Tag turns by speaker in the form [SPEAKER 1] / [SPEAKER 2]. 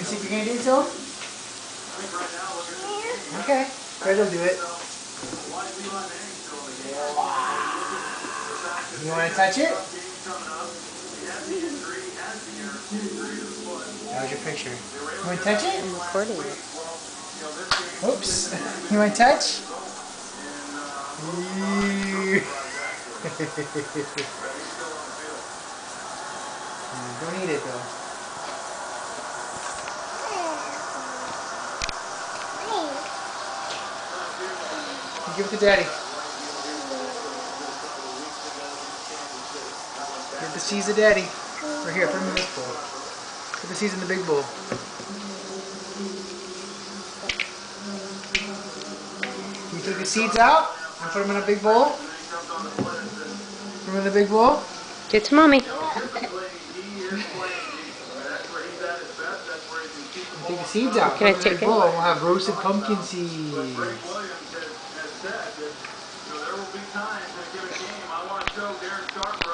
[SPEAKER 1] see if you're gonna do it, Phil? Okay. Fred will do it. You want to touch it? That was your picture. You want to touch it?
[SPEAKER 2] I'm recording it.
[SPEAKER 1] Oops. You want to touch? Don't eat it though. Give it to Daddy. Give the seeds to Daddy. Right here, put them in this bowl. Put the seeds in the big bowl. You took the seeds out and put them in a big bowl? Put them in the big bowl?
[SPEAKER 2] Get to Mommy.
[SPEAKER 1] Take the seeds out.
[SPEAKER 2] Can I
[SPEAKER 1] put them in a
[SPEAKER 2] take
[SPEAKER 1] big bowl.
[SPEAKER 2] it?
[SPEAKER 1] We'll have roasted pumpkin seeds.
[SPEAKER 3] There will be times in a given game I want to show Darren Sharp